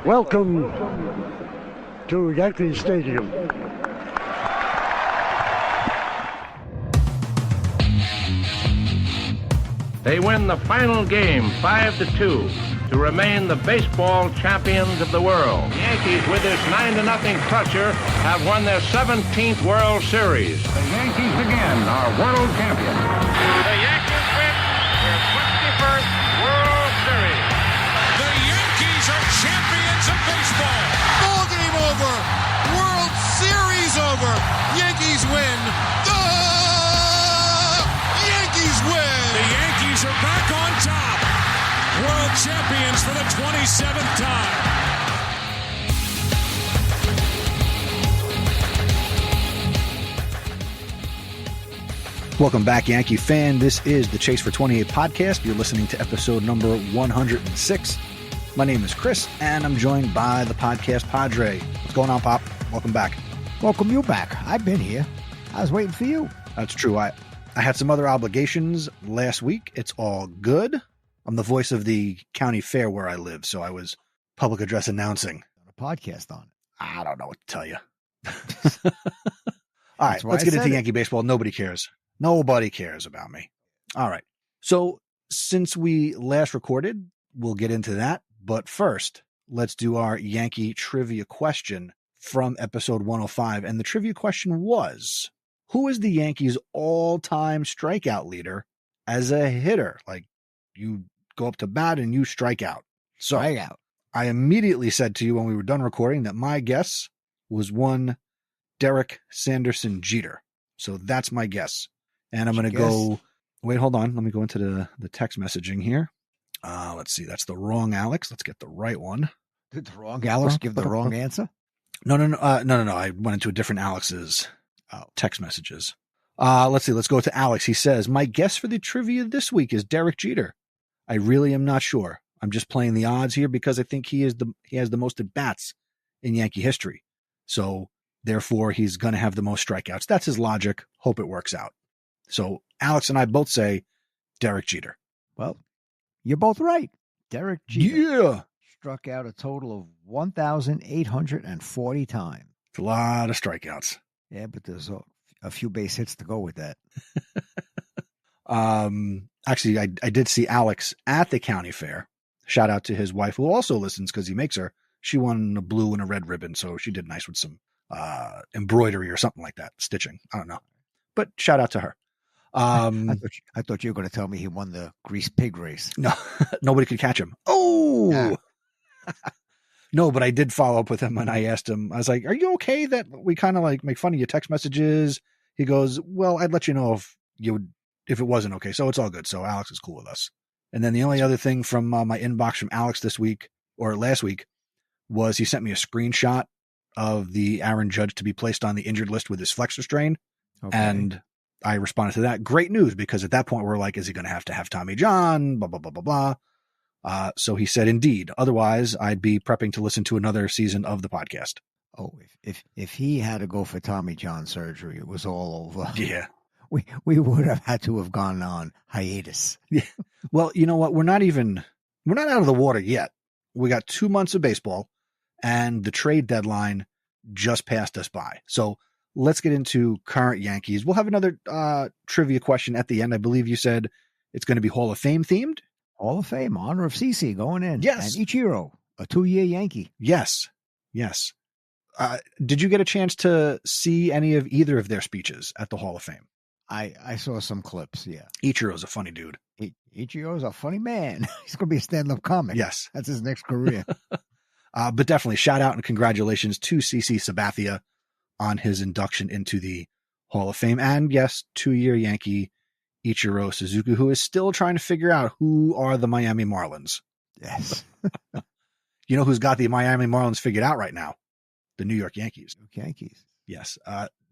Welcome to Yankee Stadium. They win the final game 5-2 to remain the baseball champions of the world. The Yankees, with this 9-0 crusher, have won their 17th World Series. The Yankees again are world champions. The Yankees win their 21st World Series. The Yankees are champions of baseball. Ball game over. World Series over. Yankees win. The Yankees win. The Yankees are back on top. World champions for the 27th time. Welcome back, Yankee fan. This is the Chase for 28 podcast. You're listening to episode number 106. My name is Chris, and I'm joined by the Podcast Padre. What's going on, Pop? Welcome back. Welcome you back. I've been here. I was waiting for you. That's true. I had some other obligations last week. It's all good. I'm the voice of the county fair where I live, so I was public address announcing. A podcast on it. I don't know what to tell you. All right, let's get into Yankee baseball. Nobody cares. Nobody cares about me. All right. So since we last recorded, we'll get into that. But first, let's do our Yankee trivia question from episode 105. And the trivia question was, who is the Yankees' all-time strikeout leader as a hitter? Like, you go up to bat and you strike out. So I immediately said to you when we were done recording that my guess was one Derek Sanderson Jeter. So that's my guess. And I'm going to go, wait, hold on. Let me go into the text messaging here. Let's see. That's the wrong Alex. Let's get the right one. Did the wrong Alex give the wrong answer? No. I went into a different Alex's text messages. Let's see. Let's go to Alex. He says, my guess for the trivia this week is Derek Jeter. I really am not sure. I'm just playing the odds here because I think he has the most at bats in Yankee history. So therefore he's going to have the most strikeouts. That's his logic. Hope it works out. So Alex and I both say Derek Jeter. Well, you're both right. Derek Jeter. Yeah. Struck out a total of 1,840 times. It's a lot of strikeouts. Yeah, but there's a few base hits to go with that. Actually, I did see Alex at the county fair. Shout out to his wife, who also listens because he makes her. She won a blue and a red ribbon, so she did nice with some embroidery or something like that, stitching. I don't know, but shout out to her. I thought you were going to tell me he won the grease pig race. No, nobody could catch him. Oh, yeah. No, but I did follow up with him and I asked him, I was like, are you okay that we kind of like make fun of your text messages? He goes, well, I'd let you know if it wasn't okay. So it's all good. So Alex is cool with us. And then the only other thing from my inbox from Alex this week or last week was he sent me a screenshot of the Aaron Judge to be placed on the injured list with his flexor strain. Okay. And I responded to that. Great news, because at that point we're like, is he going to have Tommy John? Blah, blah, blah, blah, blah. So he said, indeed. Otherwise, I'd be prepping to listen to another season of the podcast. Oh, if he had to go for Tommy John surgery, it was all over. Yeah. We would have had to have gone on hiatus. Yeah. Well, you know what? We're not out of the water yet. We got 2 months of baseball and the trade deadline just passed us by. So let's get into current Yankees. We'll have another trivia question at the end. I believe you said it's going to be Hall of Fame themed. Hall of Fame, honor of CC going in. Yes. And Ichiro, a 2-year Yankee. Yes. Did you get a chance to see any of either of their speeches at the Hall of Fame? I saw some clips, yeah. Ichiro's a funny dude. Ichiro's a funny man. He's going to be a stand-up comic. Yes. That's his next career. But definitely shout out and congratulations to CC Sabathia on his induction into the Hall of Fame. And yes, 2-year Yankee Ichiro Suzuki, who is still trying to figure out who are the Miami Marlins. Yes. You know who's got the Miami Marlins figured out right now? The New York Yankees. Yankees. Yes.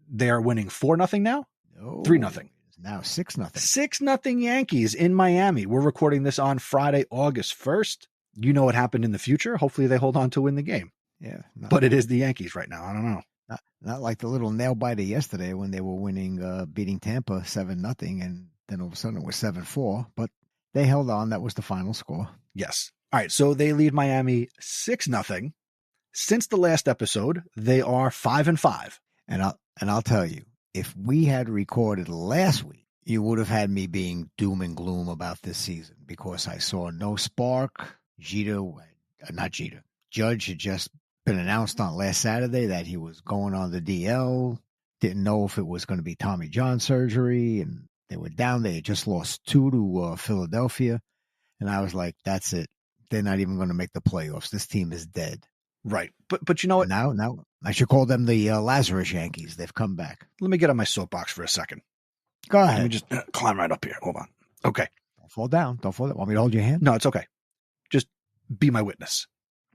They are winning 4-0 now? No. 3-0. Now 6-0. 6-0 Yankees in Miami. We're recording this on Friday, August 1st. You know what happened in the future. Hopefully they hold on to win the game. Yeah. But it is the Yankees right now. I don't know. Not like the little nail biter yesterday when they were winning, beating Tampa 7-0, and then all of a sudden it was 7-4. But they held on. That was the final score. Yes. All right. So they lead Miami 6-0. Since the last episode, they are 5-5. And I'll tell you, if we had recorded last week, you would have had me being doom and gloom about this season because I saw no spark. Judge had just been announced on last Saturday that he was going on the DL. Didn't know if it was going to be Tommy John surgery, and they were down. They had just lost 2 to Philadelphia, and I was like, "That's it. They're not even going to make the playoffs. This team is dead." Right, but you know what? Now I should call them the Lazarus Yankees. They've come back. Let me get on my soapbox for a second. Go ahead. Let me just climb right up here. Hold on. Okay. Don't fall down. Don't fall down. Want me to hold your hand? No, it's okay. Just be my witness.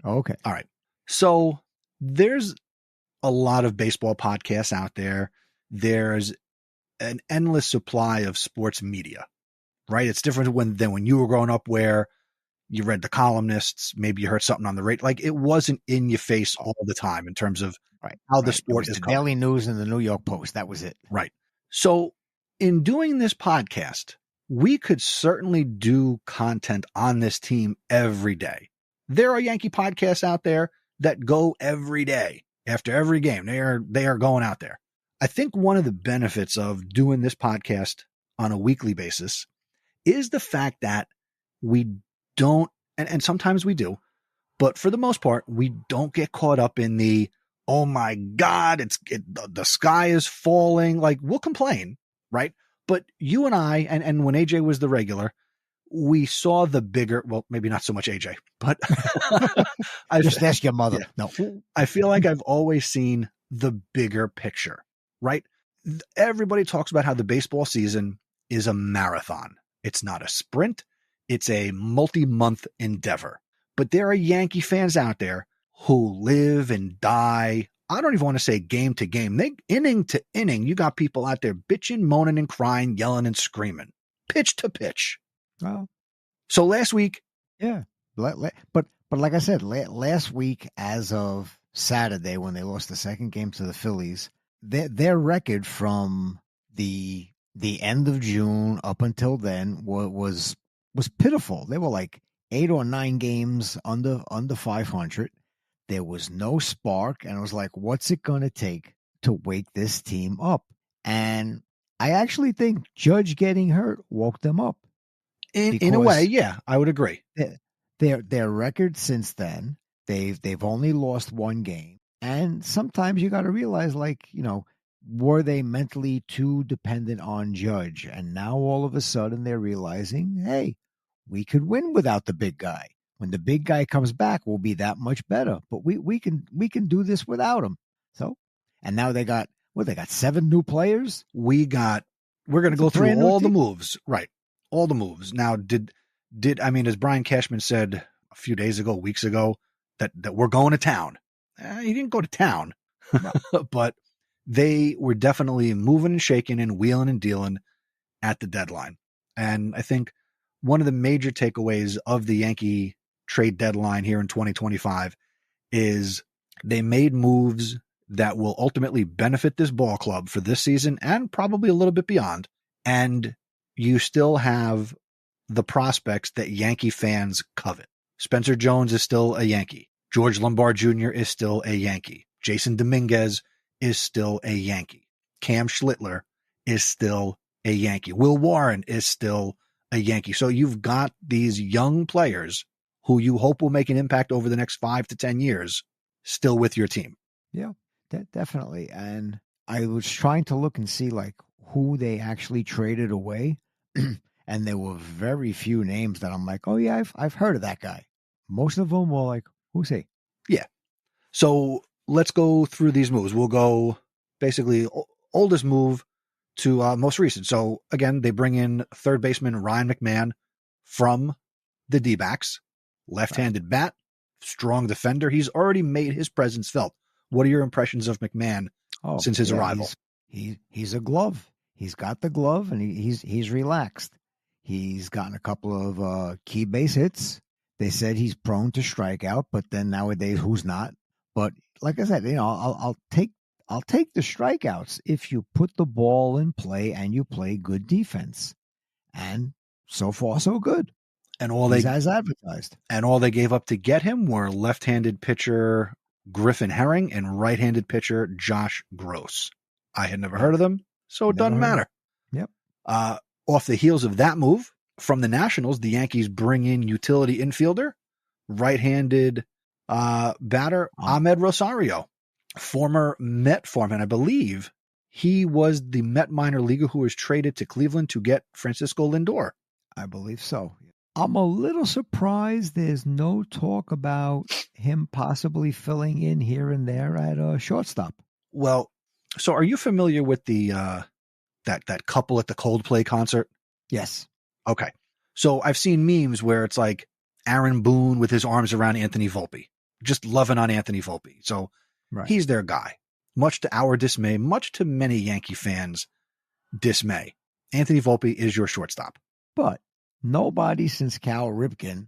Okay. All right. So there's a lot of baseball podcasts out there. There's an endless supply of sports media, right? It's different than when you were growing up where you read the columnists, maybe you heard something on the radio. Like it wasn't in your face all the time in terms of how the sport is the covered. Daily News and the New York Post. That was it. Right. So in doing this podcast, we could certainly do content on this team every day. There are Yankee podcasts out there that go every day after every game. They are going out there. I think one of the benefits of doing this podcast on a weekly basis is the fact that we don't, and sometimes we do, but for the most part, we don't get caught up in the, oh my God, the sky is falling. Like we'll complain, right? But you and I, and when AJ was the regular, we saw the bigger, well, maybe not so much AJ, but I just ask your mother. Yeah. No, I feel like I've always seen the bigger picture, right? Everybody talks about how the baseball season is a marathon. It's not a sprint. It's a multi-month endeavor. But there are Yankee fans out there who live and die. I don't even want to say game to game. Inning to inning, you got people out there bitching, moaning, and crying, yelling and screaming, pitch to pitch. well, So last week, yeah, but like I said, last week, as of Saturday, when they lost the second game to the Phillies, their record from the end of June up until then was pitiful. They were like 8 or 9 games under 500. There was no spark, and I was like, what's it going to take to wake this team up? And I actually think Judge getting hurt woke them up. in a way, yeah, I would agree. Their record since then, they've only lost 1 game. And sometimes you got to realize, like, were they mentally too dependent on Judge? And now all of a sudden they're realizing, hey, we could win without the big guy. When the big guy comes back, we'll be that much better. But we can do this without him. So, and now they got 7 new players. We're going to go through all the moves, right? All the moves. Now, I mean, as Brian Cashman said a few days ago, weeks ago, that we're going to town. He didn't go to town, but they were definitely moving and shaking and wheeling and dealing at the deadline. And I think one of the major takeaways of the Yankee trade deadline here in 2025 is they made moves that will ultimately benefit this ball club for this season and probably a little bit beyond. And you still have the prospects that Yankee fans covet. Spencer Jones is still a Yankee. George Lombard Jr. is still a Yankee. Jason Dominguez is still a Yankee. Cam Schlittler is still a Yankee. Will Warren is still a Yankee. So you've got these young players who you hope will make an impact over the next 5 to 10 years still with your team. Yeah, definitely. And I was trying to look and see like who they actually traded away. And there were very few names that I'm like, oh yeah, I've heard of that guy. Most of them were like, who's he? Yeah. So let's go through these moves. We'll go basically oldest move to most recent. So again, they bring in third baseman Ryan McMahon from the D-backs, left-handed bat, strong defender. He's already made his presence felt. What are your impressions of McMahon since his arrival? He's a glove. He's got the glove, and he's relaxed. He's gotten a couple of key base hits. They said he's prone to strikeout, but then nowadays, who's not? But like I said, I'll take the strikeouts if you put the ball in play and you play good defense. And so far, so good. And he's as advertised. And all they gave up to get him were left-handed pitcher Griffin Herring, and right-handed pitcher Josh Gross. I had never heard of them, so it doesn't matter. Yep. Off the heels of that move from the Nationals, the Yankees bring in utility infielder, right-handed batter Ahmed Rosario, former Met foreman. I believe he was the Met minor leaguer who was traded to Cleveland to get Francisco Lindor. I believe so. I'm a little surprised there's no talk about him possibly filling in here and there at shortstop. Well, so are you familiar with the that couple at the Coldplay concert? Yes. Okay. So I've seen memes where it's like Aaron Boone with his arms around Anthony Volpe, just loving on Anthony Volpe. So he's their guy. Much to our dismay, much to many Yankee fans' dismay, Anthony Volpe is your shortstop. But nobody since Cal Ripken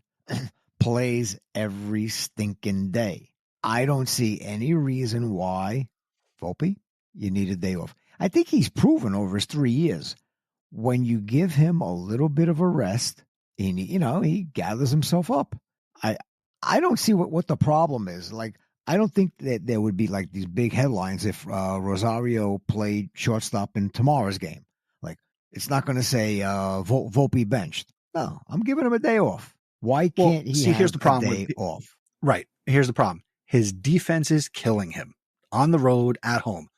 plays every stinking day. I don't see any reason why, Volpe, you need a day off. I think he's proven over his 3 years, when you give him a little bit of a rest, and he gathers himself up. I don't see what the problem is. Like, I don't think that there would be like these big headlines if Rosario played shortstop in tomorrow's game. Like, it's not going to say Volpe benched. No, I'm giving him a day off. Why can't he have here's the problem a day off? Right. Here's the problem. His defense is killing him on the road, at home.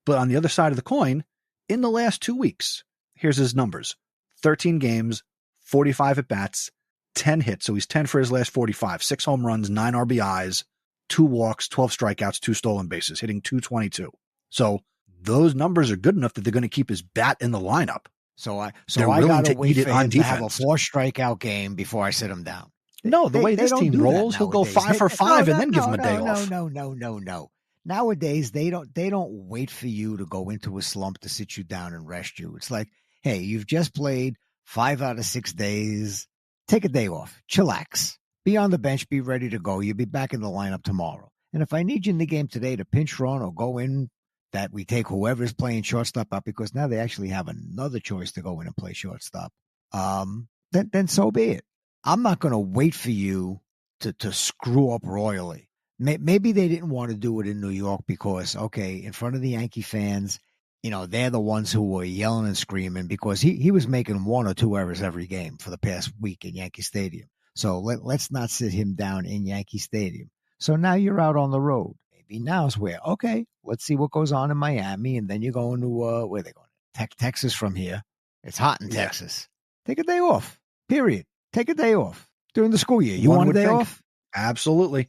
But on the other side of the coin, in the last 2 weeks, here's his numbers. 13 games, 45 at-bats, 10 hits. So he's 10 for his last 45. 6 home runs, 9 RBIs, 2 walks, 12 strikeouts, 2 stolen bases, hitting .222. So those numbers are good enough that they're going to keep his bat in the lineup. So I got to wait for him to have a 4 strikeout game before I sit him down. No, the way this team rolls, he'll go 5 for 5 and then give him a day off. No. Nowadays, they don't wait for you to go into a slump to sit you down and rest you. It's like, hey, you've just played 5 out of 6 days. Take a day off. Chillax. Be on the bench. Be ready to go. You'll be back in the lineup tomorrow. And if I need you in the game today to pinch run or go in, that we take whoever's playing shortstop out, because now they actually have another choice to go in and play shortstop. Then so be it. I'm not going to wait for you to screw up royally. Maybe they didn't want to do it in New York because, okay, in front of the Yankee fans, they're the ones who were yelling and screaming because he was making 1 or 2 errors every game for the past week in Yankee Stadium. So let's not sit him down in Yankee Stadium. So now you're out on the road. Maybe now's where, okay, let's see what goes on in Miami, and then you're going to, where are they going? Texas from here. It's hot in Texas. Take a day off, period. Take a day off during the school year. You want a day off? Absolutely.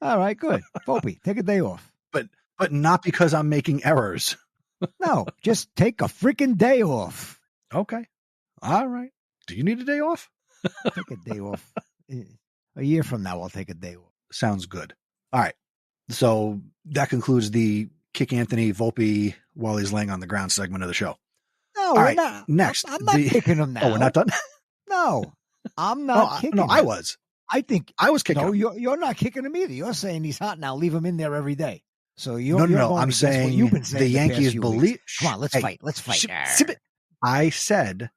All right, good. Volpe, take a day off. But not because I'm making errors. No, just take a freaking day off. Okay. All right. Do you need a day off? Take a day off. A year from now, I'll take a day off. Sounds good. All right. So that concludes the kick Anthony Volpe while he's laying on the ground segment of the show. No, all right. not. Next. I'm not kicking him now. Oh, we're not done? No, I'm not kicking him. No, I was. I think I was kicking him. You're not kicking him either. You're saying he's hot now. Leave him in there every day. So No. I'm saying you've been saying the Yankees believe. Come on, let's fight. Let's fight. I said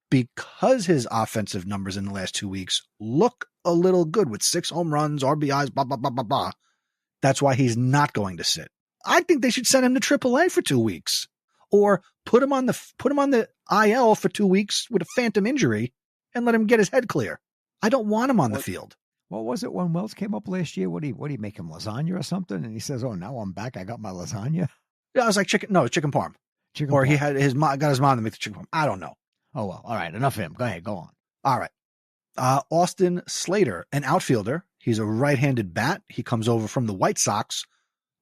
because his offensive numbers in the last 2 weeks look a little good with 6 home runs, RBIs, blah blah blah blah blah. That's why he's not going to sit. I think they should send him to AAA for 2 weeks, or put him on the IL for 2 weeks with a phantom injury and let him get his head clear. I don't want him on the field. What was it when Wells came up last year? What do you make him, lasagna or something? And he says, "Oh, now I'm back. I got my lasagna." Yeah, I was like chicken. No, chicken parm. He had his mom got his mom to make the chicken parm. I don't know. Oh well, all right. Enough of him. Go ahead. Go on. All right. Austin Slater, an outfielder. He's a right-handed bat. He comes over from the White Sox,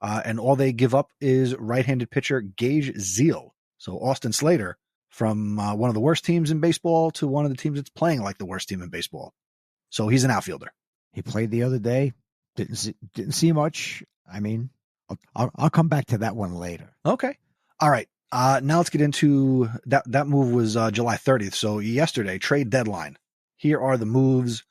and all they give up is right-handed pitcher Gage Zeal. So Austin Slater, from one of the worst teams in baseball to one of the teams that's playing like the worst team in baseball. So he's an outfielder. He played the other day. Didn't see much. I mean, I'll come back to that one later. Okay. All right. Now let's get into that. That move was July 30th. So yesterday, trade deadline. Here are the moves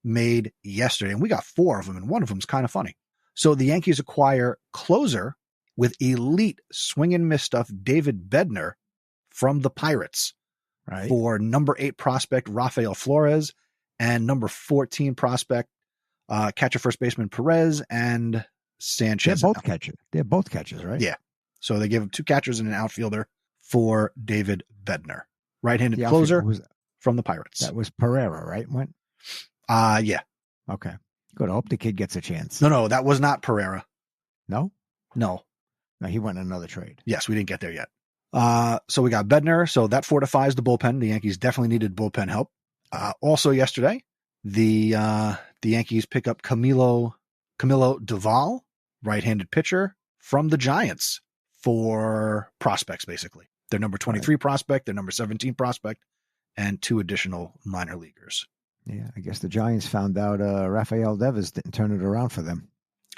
made yesterday. And we got 4 of them, and one of them is kind of funny. So the Yankees acquire closer with elite swing and miss stuff David Bednar from the Pirates, right, for number 8 prospect Rafael Flores and number 14 prospect catcher first baseman Perez and Sanchez. They're both catchers. They're both catchers, right? Yeah. So they give him 2 catchers and an outfielder for David Bednar. Right-handed The closer outfielder from the Pirates. That was Pereira, right? Went. Yeah. Okay. Good. I hope the kid gets a chance. No, that was not Pereira. No? No. No, he went in another trade. Yes, we didn't get there yet. So we got Bednar. So that fortifies the bullpen. The Yankees definitely needed bullpen help. Also yesterday, the Yankees pick up Camilo Doval, right-handed pitcher from the Giants for prospects, basically. Their number 23 prospect, their number 17 prospect, and 2 additional minor leaguers. Yeah, I guess the Giants found out Rafael Devers didn't turn it around for them.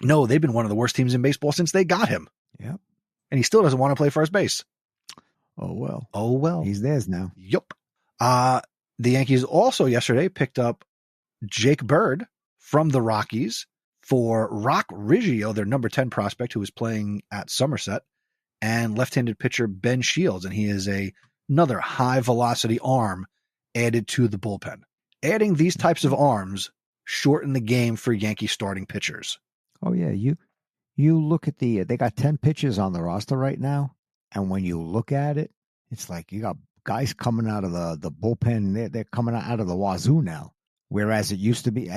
No, they've been one of the worst teams in baseball since they got him. Yep. And he still doesn't want to play first base. Oh, well. Oh, well. He's theirs now. Yup. The Yankees also yesterday picked up Jake Bird from the Rockies for Rock Riggio, their number 10 prospect who is playing at Somerset, and left-handed pitcher Ben Shields. And he is another high-velocity arm added to the bullpen. Adding these types of arms shorten the game for Yankee starting pitchers. Oh, yeah. You look at they got 10 pitchers on the roster right now. And when you look at it, it's like you got guys coming out of the bullpen. They're coming out of the wazoo now. Whereas it used to be,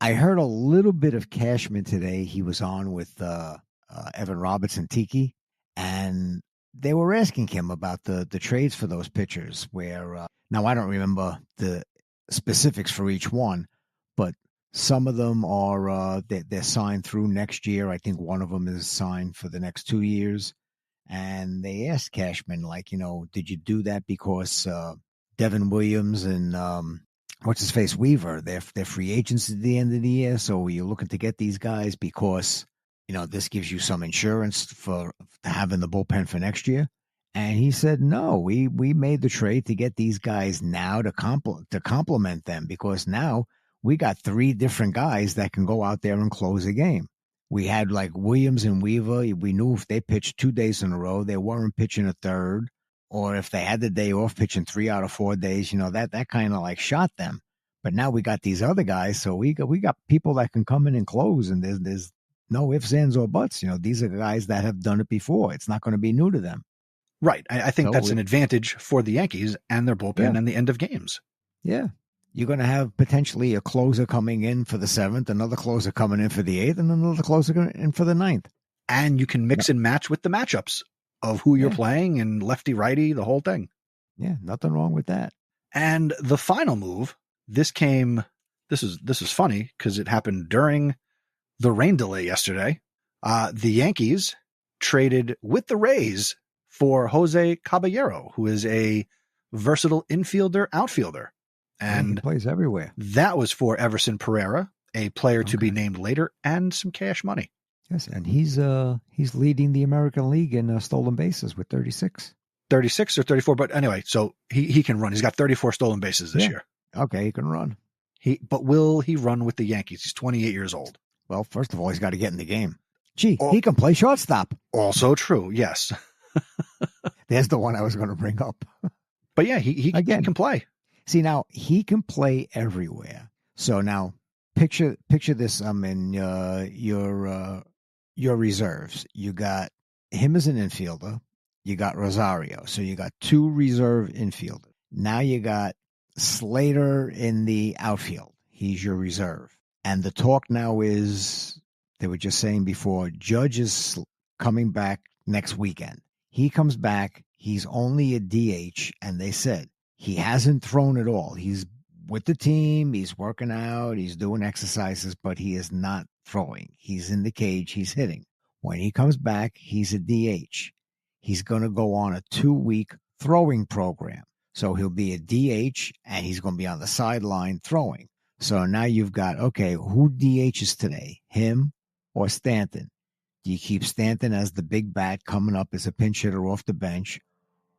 I heard a little bit of Cashman today. He was on with Evan Roberts and Tiki, and they were asking him about the trades for those pitchers. Where now I don't remember the specifics for each one, but some of them are they're signed through next year. I think one of them is signed for the next 2 years. And they asked Cashman, like, did you do that because Devin Williams and what's his face Weaver, they're free agents at the end of the year, so were you looking to get these guys because this gives you some insurance for having the bullpen for next year? And he said, no, we made the trade to get these guys now to complement them, because now we got 3 different guys that can go out there and close a game. We had like Williams and Weaver. We knew if they pitched 2 days in a row, they weren't pitching a third, or if they had the day off pitching 3 out of 4 days, that kind of like shot them. But now we got these other guys, so we got people that can come in and close, and there's no ifs, ands, or buts. These are guys that have done it before. It's not going to be new to them. Right. I think that's an advantage for the Yankees and their bullpen and the end of games. Yeah. You're going to have potentially a closer coming in for the 7th, another closer coming in for the 8th, and another closer in for the 9th. And you can mix and match with the matchups of who you're playing and lefty, righty, the whole thing. Yeah, nothing wrong with that. And the final move, this is funny because it happened during the rain delay yesterday. The Yankees traded with the Rays for Jose Caballero, who is a versatile infielder, outfielder. And he plays everywhere. That was for Everson Pereira, a player to be named later, and some cash money. Yes, and he's leading the American League in stolen bases with 36. 36 or 34, but anyway, so he can run. He's got 34 stolen bases this year. Okay, he can run. But will he run with the Yankees? He's 28 years old. Well, first of all, he's got to get in the game. Gee, he can play shortstop. Also true, yes. There's the one I was going to bring up. But yeah, he can play. See, now he can play everywhere. So now picture this. In your reserves. You got him as an infielder. You got Rosario. So you got 2 reserve infielders. Now you got Slater in the outfield. He's your reserve. And the talk now is, they were just saying before, Judge is coming back next weekend. He comes back. He's only a DH. And they said, he hasn't thrown at all. He's with the team. He's working out. He's doing exercises, but he is not throwing. He's in the cage. He's hitting. When he comes back, he's a DH. He's going to go on a 2-week throwing program. So he'll be a DH, and he's going to be on the sideline throwing. So now you've got, okay, who DHs today? Him or Stanton? Do you keep Stanton as the big bat coming up as a pinch hitter off the bench?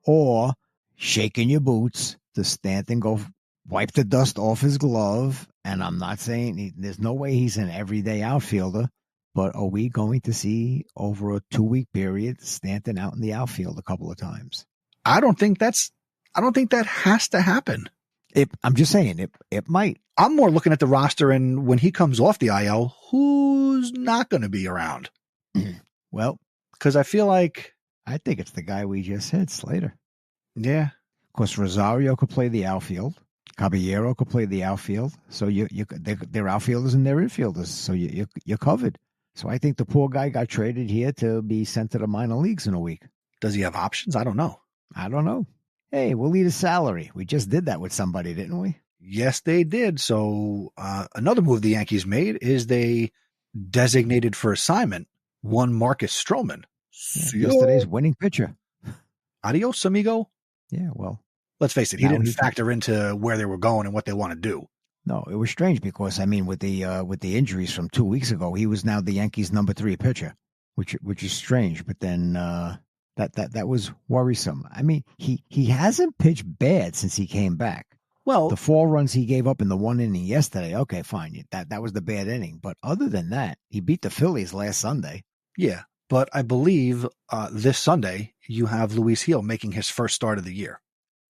Or shaking your boots, does Stanton go wipe the dust off his glove? And I'm not saying there's no way he's an everyday outfielder, but are we going to see over a 2-week period Stanton out in the outfield a couple of times? I don't think that has to happen. I'm just saying it might. I'm more looking at the roster, and when he comes off the IL, who's not going to be around? Well, because I feel like I think it's the guy we just said, Slater. Yeah. Of course, Rosario could play the outfield. Caballero could play the outfield. So they're outfielders and they're infielders. So you're covered. So I think the poor guy got traded here to be sent to the minor leagues in a week. Does he have options? I don't know. Hey, we'll eat his salary. We just did that with somebody, didn't we? Yes, they did. So another move the Yankees made is they designated for assignment one Marcus Stroman. Yeah, yesterday's winning pitcher. Adios, amigo. Yeah, well. Let's face it, he didn't factor into where they were going and what they want to do. No, it was strange because, I mean, with the injuries from 2 weeks ago, he was now the Yankees' number 3 pitcher, which is strange. But then that was worrisome. I mean, he hasn't pitched bad since he came back. Well, the 4 runs he gave up in the 1 inning yesterday, okay, fine. That was the bad inning. But other than that, he beat the Phillies last Sunday. Yeah, but I believe this Sunday you have Luis Gil making his first start of the year.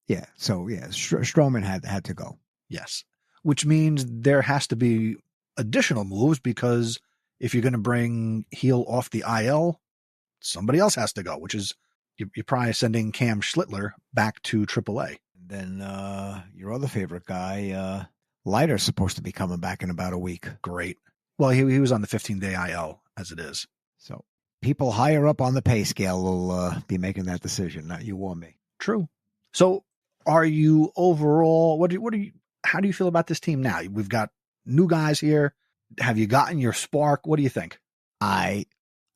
Yeah, so yeah, Stroman had to go. Yes, which means there has to be additional moves because if you're going to bring Gil off the IL, somebody else has to go, which is you're probably sending Cam Schlittler back to AAA. Then your other favorite guy, Leiter's supposed to be coming back in about a week. Great. Well, he was on the 15-day IL as it is. So people higher up on the pay scale will be making that decision, not you or me. True. So are you overall, how do you feel about this team now? We've got new guys here. Have you gotten your spark? What do you think? I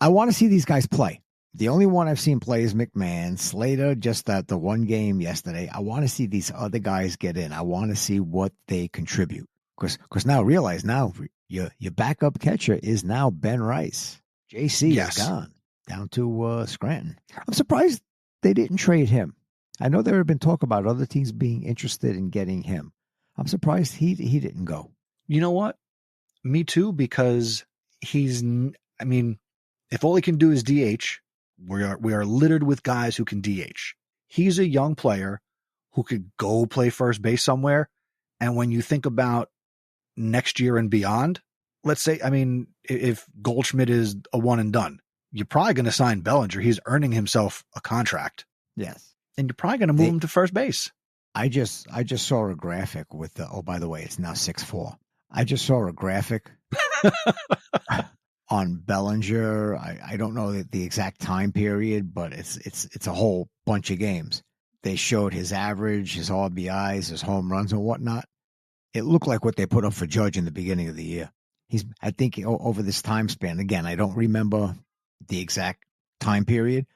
want to see these guys play. The only one I've seen play is McMahon. Slater, just the one game yesterday. I want to see these other guys get in. I want to see what they contribute. Because now realize your backup catcher is now Ben Rice. JC is gone down to Scranton. I'm surprised they didn't trade him. I know there had been talk about other teams being interested in getting him. I'm surprised he didn't go. You know what? Me too, because if all he can do is DH, we are littered with guys who can DH. He's a young player who could go play first base somewhere. And when you think about next year and beyond, let's say, if Goldschmidt is a one and done, you're probably going to sign Bellinger. He's earning himself a contract. Yes. And you're probably going to move him to first base. I just saw a graphic with by the way, it's now 6'4". I just saw a graphic on Bellinger. I don't know the exact time period, but it's a whole bunch of games. They showed his average, his RBIs, his home runs and whatnot. It looked like what they put up for Judge in the beginning of the year. I think over this time span, again, I don't remember the exact time period,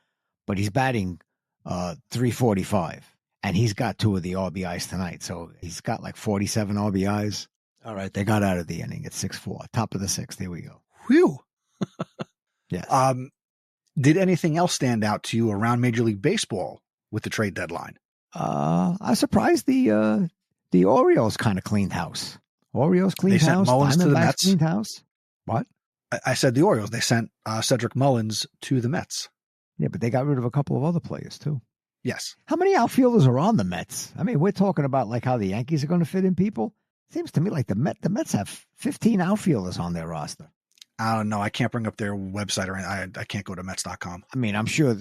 but he's batting 345, and he's got 2 of the RBIs tonight. So he's got like 47 RBIs. All right, they got out of the inning at 6-4, top of the 6th. Here we go. Whew. Yes. Did anything else stand out to you around Major League Baseball with the trade deadline? I was surprised the Orioles kind of cleaned house. Orioles cleaned house. They sent Mullins to the Mets. Cleaned house. What? I said the Orioles. They sent Cedric Mullins to the Mets. Yeah, but they got rid of a couple of other players too. Yes. How many outfielders are on the Mets? I mean, we're talking about like how the Yankees are going to fit in people. Seems to me like the Mets have 15 outfielders on their roster. I don't know. I can't bring up their website or anything. I can't go to Mets.com. I mean, I'm sure.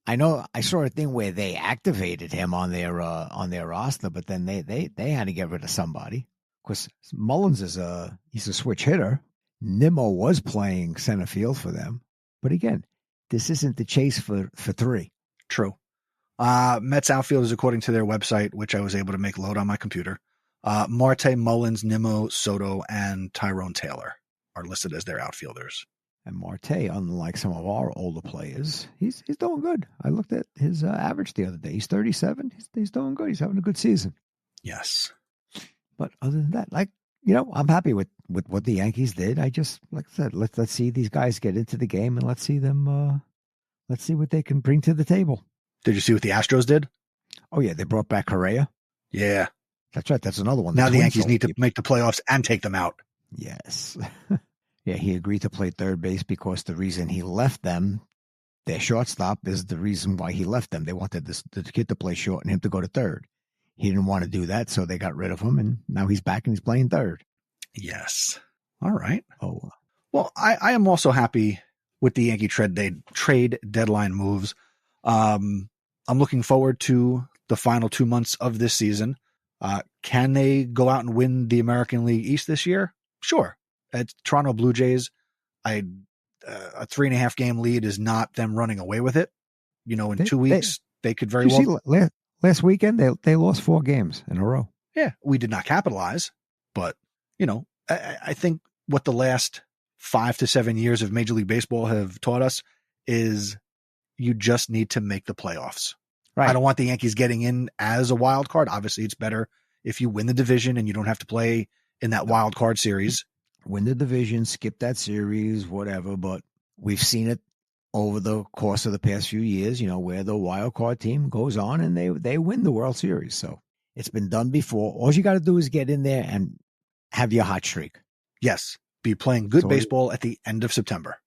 I know. I saw a thing where they activated him on their roster, but then they had to get rid of somebody. Because Mullins he's a switch hitter. Nimmo was playing center field for them, but again, this isn't the chase for 3. True. Mets outfielders, according to their website, which I was able to make load on my computer, Marte, Mullins, Nimmo, Soto, and Tyrone Taylor are listed as their outfielders. And Marte, unlike some of our older players, he's doing good. I looked at his average the other day. He's 37. He's doing good. He's having a good season. Yes. But other than that, I'm happy with what the Yankees did. I just, like I said, let's see these guys get into the game and let's see them. Let's see what they can bring to the table. Did you see what the Astros did? Oh yeah, they brought back Correa. Yeah, that's right. That's another one. Now the Yankees need to make the playoffs and take them out. Yes. Yeah, he agreed to play third base because the reason he left them, their shortstop, is the reason why he left them. They wanted the kid to play short and him to go to third. he didn't want to do that, so they got rid of him, and now he's back and he's playing third. Yes. All right. Oh, Well, I am also happy with the Yankee trade deadline moves. I'm looking forward to the final 2 months of this season. Can they go out and win the American League East this year? Sure. At Toronto Blue Jays, a 3.5 game lead is not them running away with it. In 2 weeks, they could very well. See, last weekend, they lost 4 games in a row. Yeah, we did not capitalize, but I think what the last 5 to 7 years of Major League Baseball have taught us is you just need to make the playoffs. Right. I don't want the Yankees getting in as a wild card. Obviously, it's better if you win the division and you don't have to play in that wild card series. Win the division, skip that series, whatever. But we've seen it over the course of the past few years, where the wild card team goes on and they win the World Series. So it's been done before. All you got to do is get in there and have your hot streak. Yes. Be playing good baseball at the end of September.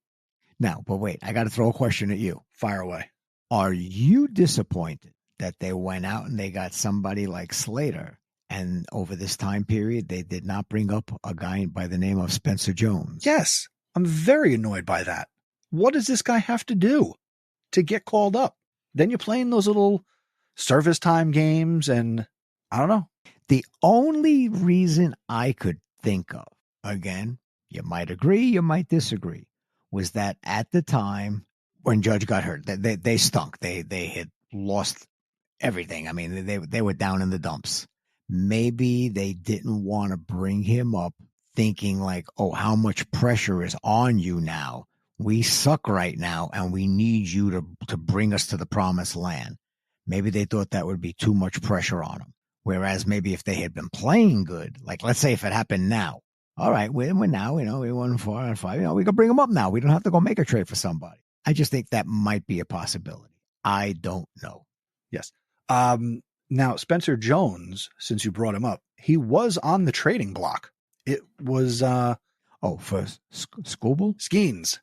Now, but wait, I got to throw a question at you. Fire away. Are you disappointed that they went out and they got somebody like Slater, and over this time period, they did not bring up a guy by the name of Spencer Jones? Yes. I'm very annoyed by that. What does this guy have to do to get called up? Then you're playing those little service time games, and I don't know. The only reason I could think of, again, you might agree, you might disagree, was that at the time when Judge got hurt, they stunk. They had lost everything. I mean, they were down in the dumps. Maybe they didn't want to bring him up thinking like, oh, how much pressure is on you now? We suck right now, and we need you to bring us to the promised land. Maybe they thought that would be too much pressure on him. Whereas maybe if they had been playing good, like let's say if it happened now, all right, we're now, we won 4 out of 5. We can bring them up now. We don't have to go make a trade for somebody. I just think that might be a possibility. I don't know. Yes. Now, Spencer Jones, since you brought him up, he was on the trading block. It was for Scoobel? Skeens.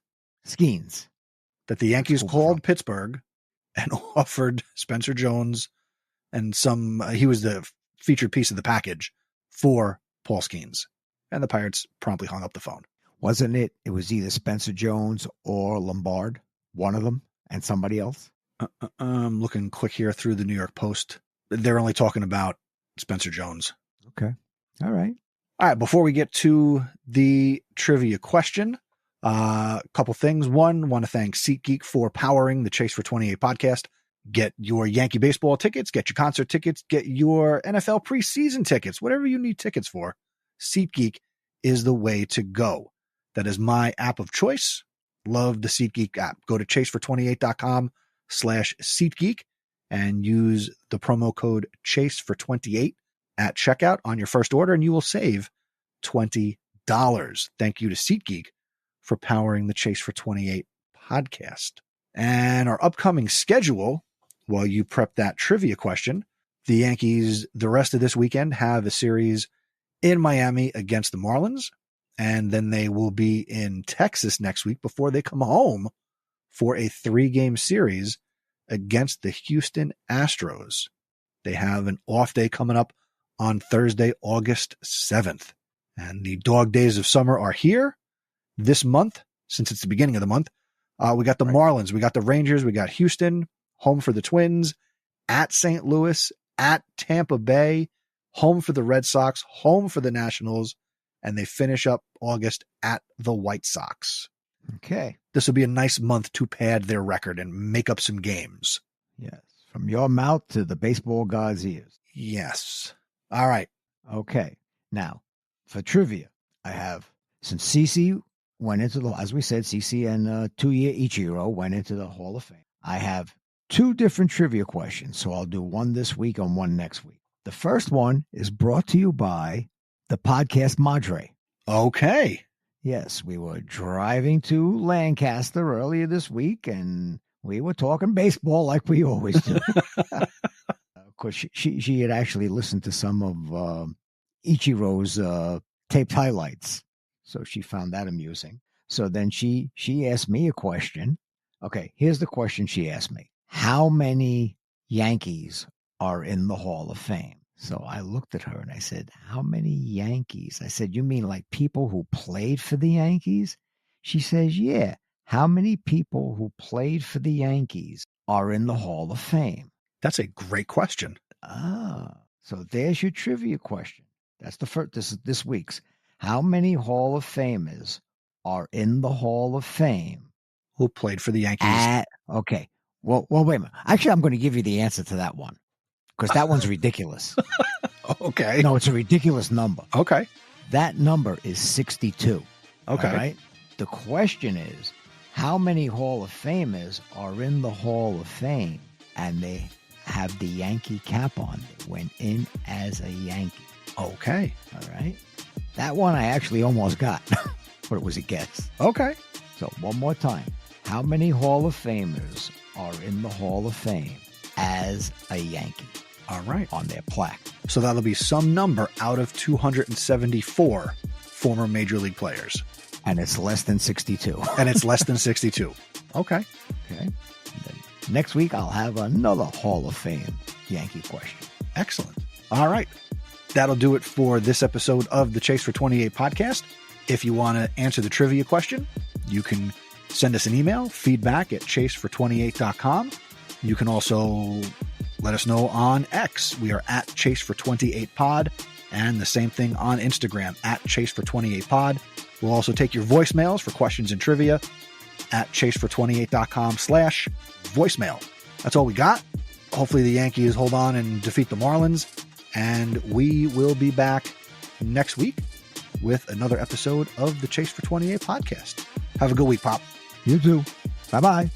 That the Yankees called Pittsburgh and offered Spencer Jones and he was the featured piece of the package for Paul Skeens. And the Pirates promptly hung up the phone. Wasn't it? It was either Spencer Jones or Lombard, one of them, and somebody else. I'm looking quick here through the New York Post. They're only talking about Spencer Jones. Okay. All right. Before we get to the trivia question, a couple things. One, want to thank SeatGeek for powering the Chase for 28 podcast. Get your Yankee baseball tickets, get your concert tickets, get your NFL preseason tickets, whatever you need tickets for. SeatGeek is the way to go. That is my app of choice. Love the SeatGeek app. Go to chasefor28.com/SeatGeek and use the promo code CHASE428 at checkout on your first order, and you will save $20. Thank you to SeatGeek for powering the Chase for 28 podcast. And our upcoming schedule, while you prep that trivia question, the Yankees, the rest of this weekend, have a series in Miami against the Marlins, and then they will be in Texas next week before they come home for a 3-game series against the Houston Astros. They have an off day coming up on Thursday, August 7th. And the dog days of summer are here this month, since it's the beginning of the month. We got the Marlins, we got the Rangers, we got Houston, home for the Twins, at St. Louis, at Tampa Bay, home for the Red Sox, home for the Nationals, and they finish up August at the White Sox. Okay. This will be a nice month to pad their record and make up some games. Yes. From your mouth to the baseball god's ears. Yes. All right. Okay. Now, for trivia, I have, since CC went into as we said, CC and 2-year Ichiro went into the Hall of Fame. I have 2 different trivia questions, so I'll do one this week and one next week. The first one is brought to you by the Podcast Padre. Okay. Yes, we were driving to Lancaster earlier this week, and we were talking baseball like we always do. Of course, she had actually listened to some of Ichiro's taped highlights, so she found that amusing. So then she asked me a question. Okay, here's the question she asked me. How many Yankees are in the Hall of Fame? So I looked at her and I said, how many Yankees? I said, you mean like people who played for the Yankees? She says, yeah. How many people who played for the Yankees are in the Hall of Fame? That's a great question. So there's your trivia question. That's the first, this week's. How many Hall of Famers are in the Hall of Fame? Who played for the Yankees? Okay. Well, wait a minute. Actually, I'm going to give you the answer to that one because that one's ridiculous. Okay. No, it's a ridiculous number. Okay. That number is 62. Okay. All right. The question is, how many Hall of Famers are in the Hall of Fame and they have the Yankee cap on? They went in as a Yankee. Okay. All right. That one I actually almost got, but it was a guess. Okay. So one more time. How many Hall of Famers are in the Hall of Fame as a Yankee? All right. On their plaque. So that'll be some number out of 274 former Major League players. And it's less than 62. And it's less than 62. Okay. Okay. And then next week, I'll have another Hall of Fame Yankee question. Excellent. All right. That'll do it for this episode of the Chase for 28 podcast. If you want to answer the trivia question, you can send us an email, feedback@chasefor28.com. You can also let us know on X. We are at Chase428pod, and the same thing on Instagram at Chase428pod. We'll also take your voicemails for questions and trivia at Chase428.com/voicemail. That's all we got. Hopefully the Yankees hold on and defeat the Marlins, and we will be back next week with another episode of the Chase for 28 podcast. Have a good week, Pop. You too. Bye-bye.